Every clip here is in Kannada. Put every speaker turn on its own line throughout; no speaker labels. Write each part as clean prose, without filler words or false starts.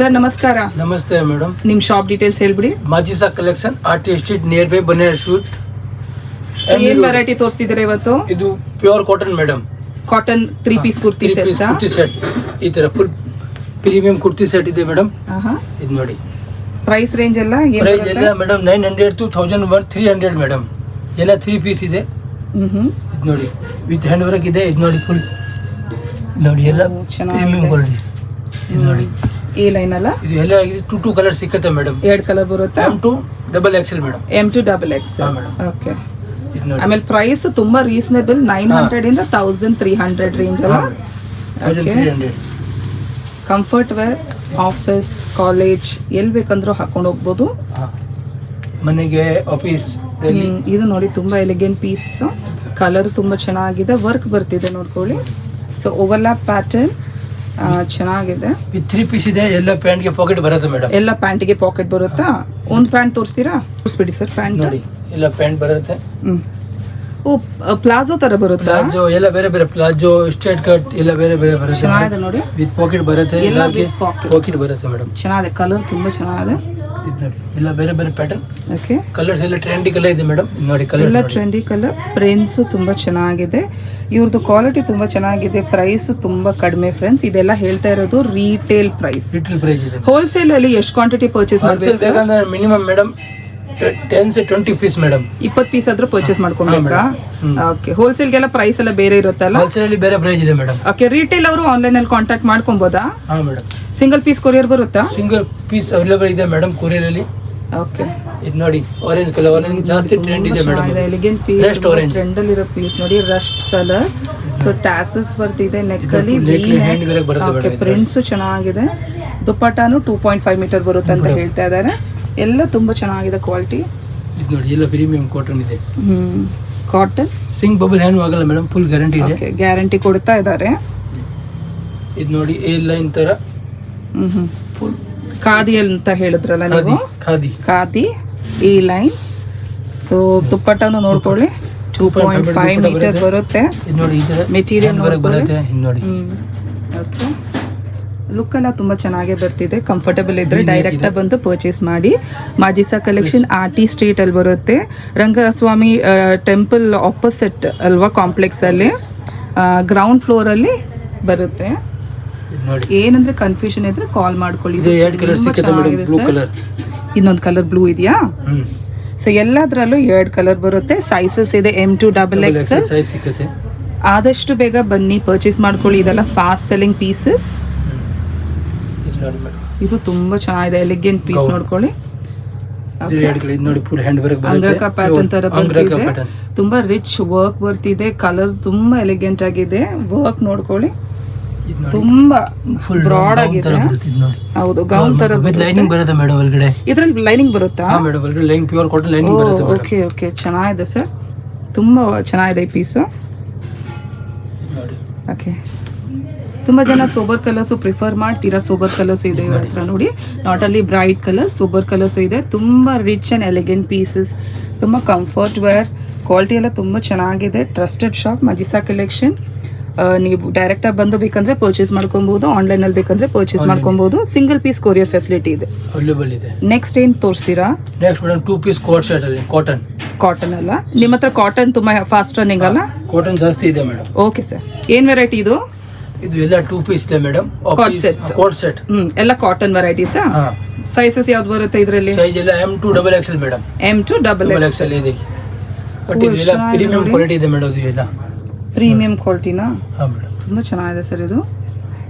ಸರ್ ನಮಸ್ಕಾರ.
ನಮಸ್ತೆ ಮೇಡಮ್.
ನಿಮ್ಮ ಶಾಪ್ ಡೀಟೇಲ್ಸ್ ಹೇಳ್ಬಿಡಿ.
Majisa collection RT estate nearby ಬನ್ನೇರ್ ಶೂಟ್.
ಏನ್ ವೆರೈಟಿ ತೋರಿಸ್ತಿದ್ದಾರೆ ಇವತ್ತು?
ಇದು pure cotton madam.
Cotton 3 piece kurti
set ಈ ತರ ಫುಲ್ ಪ್ರೀಮಿಯಂ ಕುರ್ತಿ ಸೆಟ್ ಇದೆ ಮೇಡಮ್. ಇದು ನೋಡಿ
ಪ್ರೈಸ್ ರೇಂಜ್ ಎಲ್ಲ
ಪ್ರೈಸ್ ಎಲ್ಲ ಮೇಡಮ್ 900 to 1300 ಮೇಡಮ್. ಎಲ್ಲ 3 ಪೀಸ್ ಇದೆ. ಇದು ನೋಡಿ ವಿತ್ ಹ್ಯಾಂಡ್ ವರ್ಕ್ ಇದೆ. ಇದು ನೋಡಿ ಫುಲ್ ನೋಡಿ ಎಲ್ಲ ಪ್ರೀಮಿಯಂ ಕ್ವಾಲಿಟಿ. ಇದು ನೋಡಿ
ಈ ಲೈನ್ ಅಲ್ಲ,
ಇದು ಎಲ್ಲ 2 ಕಲರ್ ಸಿಕ್ಕತ್ತೆ ಮೇಡಮ್.
2 ಕಲರ್ ಬರುತ್ತೆ.
M2 XXL madam.
M2 XXL
madam.
Okay. ಆಮೇಲೆ ಪ್ರೈಸ್ ತುಂಬಾ ರೀಸನೇಬಲ್, 900 ಇಂದ 1300 ರೇಂಜ್ ಅಲ್ಲ.
1300.
ಕಂಫರ್ಟ್ ವೇರ್, ಆಫೀಸ್, ಕಾಲೇಜ್ ಎಲ್ಲಿ ಬೇಕಂದ್ರೂ ಹಾಕೊಂಡು ಹೋಗ್ಬೋದು.
ಮನೆಗೆ, ಆಫೀಸ್.
ಇದು ನೋಡಿ ತುಂಬಾ ಎಲಿಗೆಂಟ್ ಪೀಸ್. ಕಲರ್ ತುಂಬಾ ಚೆನ್ನಾಗಿದೆ, ವರ್ಕ್ ಬರ್ತಿದೆ ನೋಡ್ಕೊಳ್ಳಿ. ಸೊ ಓವರ್ಲ್ಯಾಪ್ ಪ್ಯಾಟರ್ನ್ ಚೆನ್ನಾಗಿದೆ.
3 ಪೀಸ್ ಇದೆ. ಎಲ್ಲ ಪ್ಯಾಂಟ್ ಗೆ ಪಾಕೆಟ್ ಬರುತ್ತೆ ಮೇಡಮ್.
ಎಲ್ಲ ಪ್ಯಾಂಟ್ ಗೆ ಪಾಕೆಟ್ ಬರುತ್ತಾ? ಒಂದು ಪ್ಯಾಂಟ್ ತೋರಿಸ್ತೀರಾ? ತೋರಿಸ್ಬಿಡಿ ಸರ್ ಪ್ಯಾಂಟ್.
ನೋಡಿ ಎಲ್ಲ ಪ್ಯಾಂಟ್ ಬರುತ್ತೆ.
ಓ ಪ್ಲಾಜೋ ತರ ಬರುತ್ತಾ?
ಪ್ಲಾಜೋ ಎಲ್ಲ ಬೇರೆ ಬೇರೆ, ಪ್ಲಾಜೋ, ಸ್ಟ್ರೇಟ್ ಕಟ್ ಎಲ್ಲ ಬೇರೆ ಬೇರೆ ಬರುತ್ತೆ.
ಚೆನ್ನಾಗಿದೆ ನೋಡಿ.
ವಿತ್ ಪಾಕೆಟ್ ಬರುತ್ತೆ.
ಎಲ್ಲ
ಪಾಕೆಟ್ ಬರುತ್ತೆ ಮೇಡಮ್.
ಚೆನ್ನಾಗಿದೆ, ಕಲರ್ ತುಂಬಾ ಚೆನ್ನಾಗಿದೆ.
ಎಲ್ಲ ಬೇರೆ ಬೇರೆ ಪ್ಯಾಟರ್ನ್.
ಓಕೆ.
ಕಲರ್ಸ್ ಎಲ್ಲ ಟ್ರೆಂಡಿ ಕಲರ್ ಇದೆ ಮೇಡಮ್. ನೋಡಿ ಕಲರ್
ಎಲ್ಲ ಟ್ರೆಂಡಿ ಕಲರ್. ಪ್ರಿಂಟ್ಸ್ ತುಂಬಾ ಚೆನ್ನಾಗಿದೆ. ಇವ್ರದ್ದು ಕ್ವಾಲಿಟಿ ತುಂಬಾ ಚೆನ್ನಾಗಿದೆ. ಪ್ರೈಸ್ ತುಂಬಾ ಕಡಿಮೆ ಫ್ರೆಂಡ್ಸ್. ಇದೆಲ್ಲ ಹೇಳ್ತಾ ಇರೋದು ರೀಟೇಲ್ ಪ್ರೈಸ್.
ರೀಟೇಲ್ ಪ್ರೈಸ್ ಇದೆ.
ಹೋಲ್ಸೇಲ್ ಅಲ್ಲಿ ಎಷ್ಟು ಕ್ವಾಂಟಿಟಿ ಪರ್ಚೇಸ್ ಮಾಡಬೇಕು?
ಬೇಕಂದ್ರೆ minimum madam 10 to 20 piece madam.
20 piece ಆದ್ರೂ ಪರ್ಚೇಸ್ ಮಾಡ್ಕೊಬೇಕಾ? ಓಕೆ. ಹೋಲ್ಸೇಲ್ ಗೆಲ್ಲ ಪ್ರೈಸ್ ಎಲ್ಲ ಬೇರೆ ಇರುತ್ತಲ್ಲ?
ಹೋಲ್ಸೇಲ್ ಅಲ್ಲಿ ಬೇರೆ ಪ್ರೈಸ್ ಇದೆ ಮೇಡಮ್.
ಓಕೆ. ರೀಟೇಲ್ ಅವರು ಆನ್ಲೈನ್ ಅಲ್ಲಿ ಕಾಂಟ್ಯಾಕ್ಟ್ ಮಾಡ್ಕೊಬೋದಾ?
ಹಾ ಮೇಡಮ್.
ಸಿಂಗಲ್ ಪೀಸ್ ಕೊರಿಯರ್ ಬರುತ್ತಾ?
ಸಿಂಗಲ್ ಪೀಸ್ ಅವೈಲೇಬಲ್ ಇದೆ ಮೇಡಮ್ ಕೊರಿಯರ್ ಅಲ್ಲಿ.
ಓಕೆ.
ಇದು ನೋಡಿ ಆರೆಂಜ್ ಕಲರ್. ಆರೆಂಜ್ ಜಾಸ್ತಿ ಟ್ರೆಂಡ್ ಇದೆ madam.
Elegant piece.
Rust orange
trend ಅಲ್ಲಿ ಇರೋ ಪೀಸ್ ನೋಡಿ, ರಸ್ಟ್ ಕಲರ್. ಸೊ ಟ್ಯಾಸಲ್ಸ್ ಬರ್ತಿದೆ ನೆಕ್ ಅಲ್ಲಿ. ಓಕೆ. ಪ್ರಿಂಟ್ಸ್ ಚೆನ್ನಾಗಿದೆ. ದುಪ್ಪಟ್ಟಾನು 2.5 ಮೀಟರ್ ಬರುತ್ತೆ ಅಂತ ಹೇಳ್ತಾ ಇದ್ದಾರೆ. ಎಲ್ಲ ತುಂಬಾ ಚೆನ್ನಾಗಿದೆ ಕ್ವಾಲಿಟಿ.
ಇದು ನೋಡಿ ಎಲ್ಲ ಪ್ರೀಮಿಯಂ ಕಾಟನ್ ಇದೆ.
ಕಾಟನ್
ಸಿಂಗ್ ಬಬಲ್ ಹ್ಯಾಂಡ್ ಆಗಲ್ಲ ಮೇಡಮ್. ಫುಲ್ ಗ್ಯಾರಂಟಿ ಇದೆ.
ಓಕೆ. ಗ್ಯಾರಂಟಿ ಕೊಡ್ತಾ ಇದ್ದಾರೆ.
ಇದು ನೋಡಿ ಎ ಲೈನ್ ತರ
ಫುಲ್ ಖಾದಿ ಅಂತ ಹೇಳಿದ್ರಲ್ಲ ನೀವು? ಖಾದಿ ಈ ಲೈನ್. ಸೊ ದುಪ್ಪಟ್ಟನು ನೋಡ್ಕೊಳ್ಳಿ, 2.5 ಮೀಟರ್ ಬರುತ್ತೆ.
ಇದು ನೋಡಿ ಈ ತರ
ಮೆಟೀರಿಯಲ್
ಬರುತ್ತೆ. ಇದು ನೋಡಿ
ಓಕೆ. ಲುಕ್ ಎಲ್ಲ ತುಂಬಾ ಚೆನ್ನಾಗಿ ಬರ್ತಿದೆ. ಕಂಫರ್ಟಬಲ್ ಇದ್ರೆ ಡೈರೆಕ್ಟ್ ಬಂದು ಪರ್ಚೇಸ್ ಮಾಡಿ. ಮಾಜಿಸಾ ಕಲೆಕ್ಷನ್ ಆರ್ಟಿ ಸ್ಟ್ರೀಟ್ ಅಲ್ಲಿ ಬರುತ್ತೆ. ರಂಗಸ್ವಾಮಿ ಟೆಂಪಲ್ ಆಪೋಸಿಟ್ ಅಲ್ವಾ ಕಾಂಪ್ಲೆಕ್ಸ್ ಅಲ್ಲಿ, ಗ್ರೌಂಡ್ ಫ್ಲೋರ್ ಅಲ್ಲಿ ಬರುತ್ತೆ. ಏನಂದ್ರೆ ಕನ್ಫ್ಯೂಷನ್ ಇದ್ರೆ ಕಾಲ್ ಮಾಡ್ಕೊಳ್ಳಿ. ಇನ್ನೊಂದು ಕಲರ್ ಬ್ಲೂ ಇದೆಯಾ? ಸೊ ಎಲ್ಲದ್ರಲ್ಲೂ 2 ಕಲರ್ ಬರುತ್ತೆ. ಸೈಜಸ್ ಇದೆ M2 XXL. ಆದಷ್ಟು ಬೇಗ ಬನ್ನಿ ಪರ್ಚೇಸ್ ಮಾಡ್ಕೊಳ್ಳಿ. ಇದೆಲ್ಲ ಫಾಸ್ಟ್ ಸೆಲ್ಲಿಂಗ್ ಪೀಸಸ್. ಇದು ತುಂಬಾ ಚೆನ್ನಾಗಿದೆ, ಎಲಿಗೆಂಟ್ ಪೀಸ್ ನೋಡ್ಕೊಳ್ಳಿ. ಅಂಗಕ ಪ್ಯಾಟರ್ನ್ ತರ ಬರ್ತಿದೆ. ತುಂಬಾ ರಿಚ್ ವರ್ಕ್ ಬರ್ತಿದೆ. ಕಲರ್ ತುಂಬಾ ಎಲಿಗೆಂಟ್ ಆಗಿದೆ. ವರ್ಕ್ ನೋಡ್ಕೊಳ್ಳಿ, ತುಂಬಾ ಬ್ರಾಡ್ ಆಗಿದೆ. ಹೌದು, ಗೌನ್ ತರ
ಲೈನಿಂಗ್ ಬರುತ್ತೆ ಮೇಡಮ್. ಒಳಗಡೆ
ಇದ್ರಲ್ಲಿ ಲೈನಿಂಗ್ ಬರುತ್ತಾ?
ಹಾ ಮೇಡಮ್, ಒಳಗಡೆ ಲೈನಿಂಗ್ ಪ್ಯೂರ್ ಕಾಟನ್ ಲೈನಿಂಗ್ ಬರುತ್ತೆ.
Okay okay. ಚೆನ್ನಾಗಿದೆ ಸರ್, ತುಂಬಾ ಚೆನ್ನಾಗಿದೆ ಈ ಪೀಸ್. ಓಕೆ. ತುಂಬಾ ಜನ ಸೋಬರ್ ಕಲರ್ಸ್ ಪ್ರಿಫರ್ ಮಾಡ್ತೀರಾ. ಸೋಬರ್ ಕಲರ್ಸ್ ಇದೆ ಇವ್ರ ಹತ್ರ ನೋಡಿ. ನಾಟ್ ಅಲ್ಲಿ ಬ್ರೈಟ್ ಕಲರ್ಸ್, ಸೋಬರ್ ಕಲರ್ಸ್ ಇದೆ. ತುಂಬಾ ರಿಚ್ ಅಂಡ್ ಎಲಿಗೆಂಟ್ ಪೀಸಸ್. ತುಂಬಾ ಕಂಫರ್ಟ್ ವೇರ್. ಕ್ವಾಲಿಟಿ ಎಲ್ಲ ತುಂಬಾ ಚೆನ್ನಾಗಿದೆ. Trusted shop Majisa collection. ನೀವು ಡೈರೆಕ್ಟ್ ಆಗಿ ಬಂದು ಬೇಕಂದ್ರೆ ಪರ್ಚೇಸ್ ಮಾಡ್ಕೊಬಹುದು. ಆನ್ಲೈನ್ ಅಲ್ಲಿ ಬೇಕಂದ್ರೆ ಪರ್ಚೇಸ್ ಮಾಡ್ಕೊಬಹುದು. ಸಿಂಗಲ್ ಪೀಸ್ ಕೊರಿಯರ್ ಫೆಸಿಲಿಟಿ ಇದೆ,
ಅವೈಲೇಬಲ್ ಇದೆ.
ನೆಕ್ಸ್ಟ್ ಏನ್ ತೋರಿಸ್ತೀರಾ?
Next madam 2 piece coat set ಅಲ್ಲಿ ಕಾಟನ್.
ಕಾಟನ್ ಅಲ್ಲ ನಿಮ್ಮ ಹತ್ರ? ಕಾಟನ್ ತುಂಬಾ ಫಾಸ್ಟ್ ರನ್ನಿಂಗ್ ಅಲ್ಲ?
ಕಾಟನ್ ಜಾಸ್ತಿ ಇದೆ ಮೇಡಮ್.
Okay sir. ಏನ್ ವೆರೈಟಿ ಇದು?
ಇದು ಎಲ್ಲ 2 ಪೀಸ್ ಇದೆ ಮೇಡಮ್. ಕೋಟ್ ಸೆಟ್
ಎಲ್ಲ ಕಾಟನ್ ವೆರೈಟೀಸ್. ಸೈಜಸ್ ಯಾವ್ದು ಬರುತ್ತೆ ಇದರಲ್ಲಿ?
ಸೈಜ್ ಎಲ್ಲ M2 XXL madam.
M2 XXL
ಇದೆ. ಬಟ್ ಇದು ಎಲ್ಲ ಪ್ರೀಮಿಯಂ ಕ್ವಾಲಿಟಿ ಇದೆ ಮೇಡಮ್. ಇದು ಎಲ್ಲ
ಪ್ರೀಮಿಯಂ ಕ್ವಾಲಿಟಿನಾ?
ಹಾ ಮೇಡಮ್.
ತುಂಬಾ ಚೆನ್ನಾಗಿದೆ ಸರ್ ಇದು.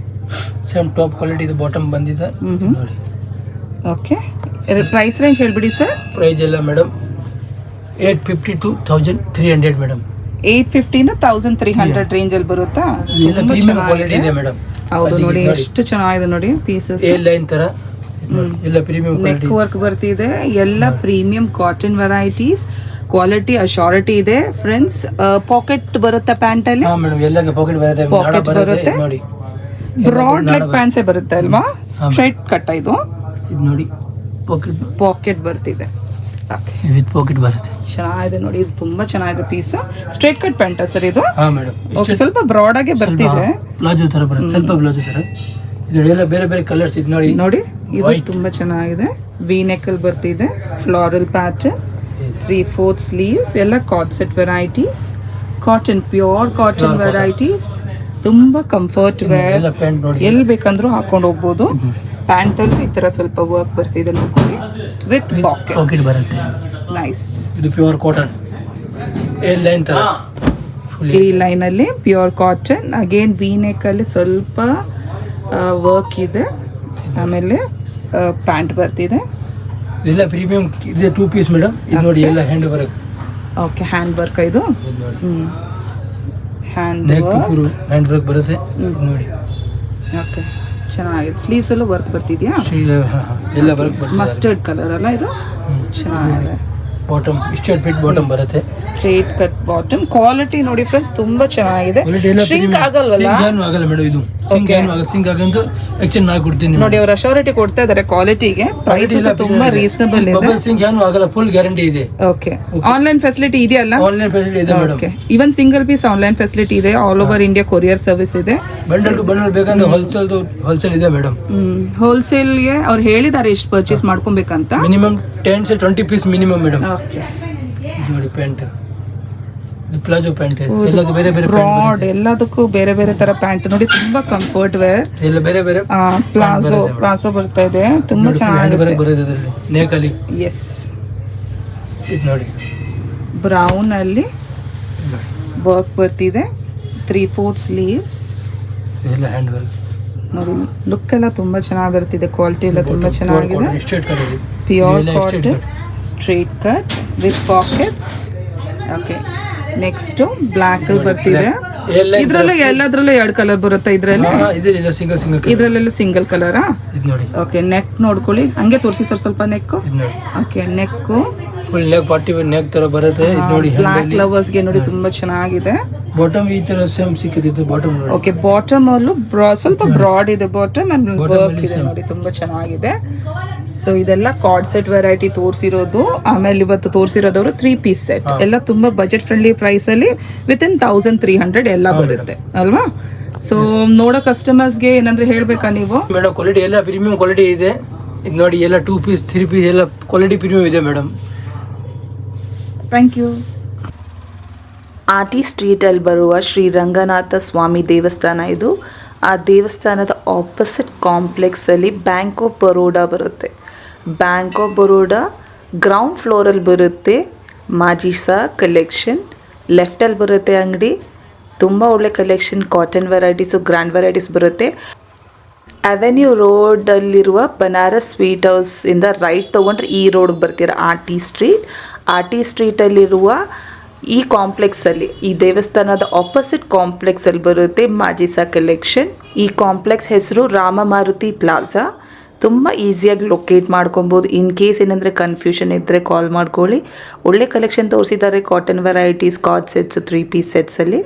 ಸೇಮ್ ಟಾಪ್ ಕ್ವಾಲಿಟಿ ಇದು ಬಾಟಮ್ ಬಂದಿದೆ ನೋಡಿ.
ಓಕೆ. ಪ್ರೈಸ್ ರೇಂಜ್ ಹೇಳ್ಬಿಡಿ ಸರ್.
ಪ್ರೈಸ್ ಎಲ್ಲ ಮೇಡಮ್ 850 to 1300 ಮೇಡಮ್.
850 ಇಂದ 1300 ರೇಂಜ್ ಅಲ್ಲಿ ಬರುತ್ತಾ?
ಎಲ್ಲ ಪ್ರೀಮಿಯಂ ಕ್ವಾಲಿಟಿ ಇದೆ ಮೇಡಮ್.
ಹೌದು ನೋಡಿ, ಎಷ್ಟು ಚೆನ್ನಾಗಿದೆ ನೋಡಿ ಪೀಸಸ್.
ಎ ಲೈನ್ ತರ ಎಲ್ಲ ಪ್ರೀಮಿಯಂ ಕ್ವಾಲಿಟಿ.
ನೆಕ್ ವರ್ಕ್ ಬರ್ತಿದೆ. ಎಲ್ಲ premium cotton varieties. Quality assurity ಇದೆ ಫ್ರೆಂಡ್ಸ್. ಪಾಕೆಟ್ ಬರುತ್ತೆ ಪ್ಯಾಂಟ್ ಅಲ್ಲಿ?
ಹಾ ಮೇಡಮ್, ಎಲ್ಲಕ್ಕೆ ಪಾಕೆಟ್ ಬರುತ್ತೆ.
ಪಾಕೆಟ್ ಬರುತ್ತೆ ನೋಡಿ. ಬ್ರಾಡ್ ಲೆಗ್ ಪ್ಯಾಂಟ್ಸ್ ಬರುತ್ತೆ ಅಲ್ವಾ? ಸ್ಟ್ರೈಟ್ ಕಟ್ ಇದು
ನೋಡಿ.
ಪಾಕೆಟ್ ಬರ್ತಿದೆ.
ವಿತ್ ಪಾಕೆಟ್ ಬರುತ್ತೆ.
ಚೆನ್ನಾಗಿದೆ ನೋಡಿ, ಇದು ತುಂಬಾ ಚೆನ್ನಾಗಿದೆ piece. Straight cut pant sir ಇದು?
ಹಾ ಮೇಡಮ್.
ಓಕೆ. ಸ್ವಲ್ಪ ಬ್ರಾಡ್ ಆಗಿ ಬರ್ತಿದೆ.
ಪ್ಲಾಜೋ ತರ ಬರುತ್ತೆ, ಸ್ವಲ್ಪ ಪ್ಲಾಜೋ ತರ. ಇದೆಲ್ಲ ಬೇರೆ ಬೇರೆ ಕಲರ್ಸ್ ಇದೆ ನೋಡಿ.
ನೋಡಿ ಇದು
White.
ತುಂಬ ಚೆನ್ನಾಗಿದೆ. ವಿ ನೆಕ್ಕಲ್ಲಿ ಬರ್ತಿದೆ, ಫ್ಲಾರಲ್ ಪ್ಯಾಟರ್ನ್, 3/4 ಸ್ಲೀವ್ಸ್, ಎಲ್ಲ card set varieties, cotton, pure cotton varieties, ತುಂಬ ಕಂಫರ್ಟ್ ವೇರ್,
ಎಲ್ಲ ಪ್ಯಾಂಟ್ ನೋಡಿ
ಎಲ್ಲಿ ಬೇಕಂದ್ರೂ ಹಾಕೊಂಡು ಹೋಗ್ಬೋದು. ಪ್ಯಾಂಟಲ್ಲಿ ಈ ಥರ ಸ್ವಲ್ಪ ವರ್ಕ್ ಬರ್ತಿದೆ ನೋಡ್ಕೊಳ್ಳಿ, ವಿತ್
ಪಾಕೆಟ್
ಪಾಕೆಟ್
ಬರುತ್ತೆ.
ನೈಸ್.
ಇದು ಪ್ಯೂರ್ ಕಾಟನ್ ಏ ಲೈನ್ ತರ
ಈ ಲೈನಲ್ಲಿ ಪ್ಯೂರ್ ಕಾಟನ್, ಅಗೇನ್ ವಿ ನೆಕ್ಕಲ್ಲಿ ಸ್ವಲ್ಪ ವರ್ಕ್ ಇದೆ, ಆಮೇಲೆ ಪ್ಯಾಂಟ್ ಬರ್ತಿದೆ.
ಇದೆಲ್ಲ ಪ್ರೀಮಿಯಂ ಇದೆ 2 ಪೀಸ್ ಮೇಡಮ್. ಇದು ನೋಡಿ ಎಲ್ಲ hand work.
Okay, hand work ಇದು.
ಇದು ನೋಡಿ
hand
neck
work.
Puru hand work ಬರುತ್ತೆ. ಇದು ನೋಡಿ
ಓಕೆ, ಚೆನ್ನಾಗಿದೆ. ಸ್ಲೀವ್ಸ್ ಎಲ್ಲ ವರ್ಕ್ ಬರ್ತಿದ್ಯಾ?
ಎಲ್ಲ ವರ್ಕ್ ಬರುತ್ತೆ.
ಮಸ್ಟರ್ಡ್ ಕಲರ್ ಅಲ್ಲ ಇದು? ಚೆನ್ನಾಗಿದೆ.
ಬಾಟಮ್ ಸ್ಟ್ರೇಟ್ ಫಿಟ್ ಬಾಟಮ್ ಬರುತ್ತೆ.
Straight cut bottom. ಕ್ವಾಲಿಟಿ ನೋಡಿ ಫ್ರೆಂಡ್ಸ್, ತುಂಬಾ ಚೆನ್ನಾಗಿದೆ.
ಕ್ವಾಲಿಟಿ ಎಲ್ಲ
Shrink ಆಗಲ್ವಲ್ಲ?
ಸಿಂಕ್ ಏನು ಆಗಲ್ಲ ಮೇಡಮ್. ಇದು ಸಿಂಕ್
Okay.
ಏನು ಆಗಲ್ಲ. ಸಿಂಕ್ ಆಗಂತ ಎಕ್ಸ್ಚೇಂಜ್ ಮಾಡಿ ಕೊಡ್ತೀನಿ
ನೋಡಿ, ಅವ್ರ ಅಶ್ಯೂರಿಟಿ ಕೊಡ್ತಾ ಇದ್ದಾರೆ ಕ್ವಾಲಿಟಿಗೆ. ಪ್ರೈಸ್ ತುಂಬಾ ರೀಸನಬಲ್ ಇದೆ.
ಬಬಲ್ ಸಿಂಕ್ ಏನು ಆಗಲ್ಲ, ಫುಲ್ ಗ್ಯಾರಂಟಿ ಇದೆ.
ಓಕೆ, ಆನ್ಲೈನ್ ಫೆಸಿಲಿಟಿ ಇದೆಯಲ್ಲ?
ಆನ್ಲೈನ್ ಫೆಸಿಲಿಟಿ ಇದೆ madam.
Okay, even single piece online facility ಇದೆ. All over India courier service ಇದೆ.
ಬಂಡಲ್ ಟು ಬಂಡಲ್ ಬೇಕಂದ್ರೆ ಹೋಲ್ಸೇಲ್ ಇದೆ ಮೇಡಮ್.
ಹೋಲ್ಸೇಲ್ಗೆ ಅವ್ರು ಹೇಳಿದ್ದಾರೆ ಎಷ್ಟು ಪರ್ಚೇಸ್ ಮಾಡ್ಕೊಬೇಕಂತ.
Minimum 10 to 20 piece minimum madam.
Okay,
ಇದು ನೋಡಿ ಪ್ಯಾಂಟ್, ಇದು ಪ್ಲಾಜೋ ಪ್ಯಾಂಟ್ ಎಲ್ಲದೂ ಬೇರೆ ಬೇರೆ
ಬ್ರಾಡ್, ಎಲ್ಲದಕ್ಕೂ ಬೇರೆ ಬೇರೆ ತರ ಪ್ಯಾಂಟ್ ನೋಡಿ, ತುಂಬಾ ಕಂಫರ್ಟ್ ವೇರ್.
ಎಲ್ಲ ಬೇರೆ ಬೇರೆ
ಪ್ಲಾಜೋ ಬರ್ತಾ ಇದೆ, ತುಂಬಾ
ಹ್ಯಾಂಡ್
ಚೆನ್ನಾಗಿದೆ.
ವರ್ಕ್ ಬರುತ್ತೆ ಅದರಲ್ಲಿ ನೇಕಲ್ಲಿ.
ಎಸ್,
ಇದು ನೋಡಿ
ಬ್ರೌನ್ ಅಲ್ಲಿ ವರ್ಕ್ ಬರ್ತಿದೆ, 3/4 ಸ್ಲೀವ್ಸ್.
ಎಲ್ಲ ಹ್ಯಾಂಡ್ ವರ್ಕ್
ನೋಡಿ, ಲುಕ್ ಎಲ್ಲ ತುಂಬಾ ಚೆನ್ನಾಗಿ ಬರ್ತಿದೆ. ಕ್ವಾಲಿಟಿ ಎಲ್ಲ ತುಂಬಾ ಚೆನ್ನಾಗಿದೆ.
Straight cut
pure cotton, straight cut with pockets. Okay, next black ಅಲ್ಲಿ ಬರ್ತಿದೆ. ಇದ್ರಲ್ಲೂ ಎಲ್ಲದ್ರಲ್ಲೂ 2 ಕಲರ್ ಬರುತ್ತೆ. ಇದ್ರಲ್ಲಿ
ಇದೆಲ್ಲ ಸಿಂಗಲ್
ಇದ್ರಲ್ಲೆಲ್ಲ ಸಿಂಗಲ್ ಕಲರಾ?
ಇದು ನೋಡಿ.
ಓಕೆ, ನೆಕ್ ನೋಡ್ಕೊಳ್ಳಿ, ಹಂಗೆ ತೋರಿಸಿ ಸರ್ ಸ್ವಲ್ಪ ನೆಕ್.
ಇದು ನೋಡಿ
okay, neck
full neck party neck ತರ ಬರುತ್ತೆ. ಇದು ನೋಡಿ
ಬ್ಲ್ಯಾಕ್ ಲವರ್ಸ್ಗೆ ನೋಡಿ ತುಂಬಾ ಚೆನ್ನಾಗಿದೆ.
ಬಾಟಮ್ ಈ ತರ ಸೇಮ್ ಸಿಕ್ಕಿದೆ ಬಾಟಮ್ ನೋಡಿ.
ಓಕೆ, ಬಾಟಮ್ ಅಲ್ಲೂ ಸ್ವಲ್ಪ ಬ್ರಾಡ್ ಇದೆ ಬಾಟಮ್ ಅಂಡ್
Bottom
ವರ್ಕ್
ಅಲ್ಲಿ
ಇದೆ
same.
ನೋಡಿ, ತುಂಬಾ ಚೆನ್ನಾಗಿದೆ. ಸೊ ಇದೆಲ್ಲ ಕಾರ್ಡ್ ಸೆಟ್ ವೆರೈಟಿ ತೋರಿಸಿರೋದು. ಆಮೇಲೆ ಇವತ್ತು ತೋರಿಸಿರೋದವರು 3 ಪೀಸ್ ಸೆಟ್. ಎಲ್ಲ ತುಂಬಾ ಬಜೆಟ್ ಫ್ರೆಂಡ್ಲಿ ಪ್ರೈಸ್ ಅಲ್ಲಿ ವಿತಿನ್ 1300 ಎಲ್ಲ ಬರುತ್ತೆ ಅಲ್ವಾ? ಸೊ ನೋಡೋ ಕಸ್ಟಮರ್ಸ್ಗೆ ಏನಂದ್ರೆ ಹೇಳ್ಬೇಕಾ ನೀವು?
ಮೇಡಮ್ ಕ್ವಾಲಿಟಿ ಎಲ್ಲ ಪ್ರೀಮಿಯಂ ಕ್ವಾಲಿಟಿ ಇದೆ. ಇದು ನೋಡಿ ಎಲ್ಲ 2 ಪೀಸ್ 3 ಪೀಸ್ ಎಲ್ಲ ಕ್ವಾಲಿಟಿ ಪ್ರೀಮಿಯಂ ಇದೆ madam.
Thank you. R T ಸ್ಟ್ರೀಟಲ್ಲಿ ಬರುವ ಶ್ರೀ ರಂಗನಾಥ ಸ್ವಾಮಿ ದೇವಸ್ಥಾನ ಇದು. ಆ ದೇವಸ್ಥಾನದ ಆಪೋಸಿಟ್ ಕಾಂಪ್ಲೆಕ್ಸಲ್ಲಿ ಬ್ಯಾಂಕ್ ಆಫ್ ಬರೋಡಾ ಬರುತ್ತೆ. ಬ್ಯಾಂಕ್ ಆಫ್ ಬರೋಡಾ ಗ್ರೌಂಡ್ ಫ್ಲೋರಲ್ಲಿ ಬರುತ್ತೆ. ಮಾಜಿಸಾ ಕಲೆಕ್ಷನ್ ಲೆಫ್ಟಲ್ಲಿ ಬರುತ್ತೆ ಅಂಗಡಿ. ತುಂಬ ಒಳ್ಳೆ collection, cotton varieties, grand varieties ಬರುತ್ತೆ. ಅವೆನ್ಯೂ ರೋಡಲ್ಲಿರುವ ಬನಾರಸ್ ಸ್ವೀಟ್ ಹೌಸಿಂದ ರೈಟ್ ತೊಗೊಂಡ್ರೆ ಈ ರೋಡ್ಗೆ ಬರ್ತೀರ R T street. R T ಸ್ಟ್ರೀಟಲ್ಲಿರುವ ಈ ಕಾಂಪ್ಲೆಕ್ಸಲ್ಲಿ, ಈ ದೇವಸ್ಥಾನದ ಆಪೋಸಿಟ್ ಕಾಂಪ್ಲೆಕ್ಸಲ್ಲಿ ಬರುತ್ತೆ ಮಾಜಿಸಾ ಕಲೆಕ್ಷನ್. ಈ ಕಾಂಪ್ಲೆಕ್ಸ್ ಹೆಸರು ರಾಮ ಮಾರುತಿ ಪ್ಲಾಜಾ. ತುಂಬ ಈಸಿಯಾಗಿ ಲೊಕೇಟ್ ಮಾಡ್ಕೊಬೋದು. ಇನ್ ಕೇಸ್ ಏನಂದರೆ ಕನ್ಫ್ಯೂಷನ್ ಇದ್ದರೆ ಕಾಲ್ ಮಾಡ್ಕೊಳ್ಳಿ. ಒಳ್ಳೆ ಕಲೆಕ್ಷನ್ ತೋರಿಸಿದ್ದಾರೆ. Cotton varieties, cord sets, 3 piece ಸೆಟ್ಸಲ್ಲಿ.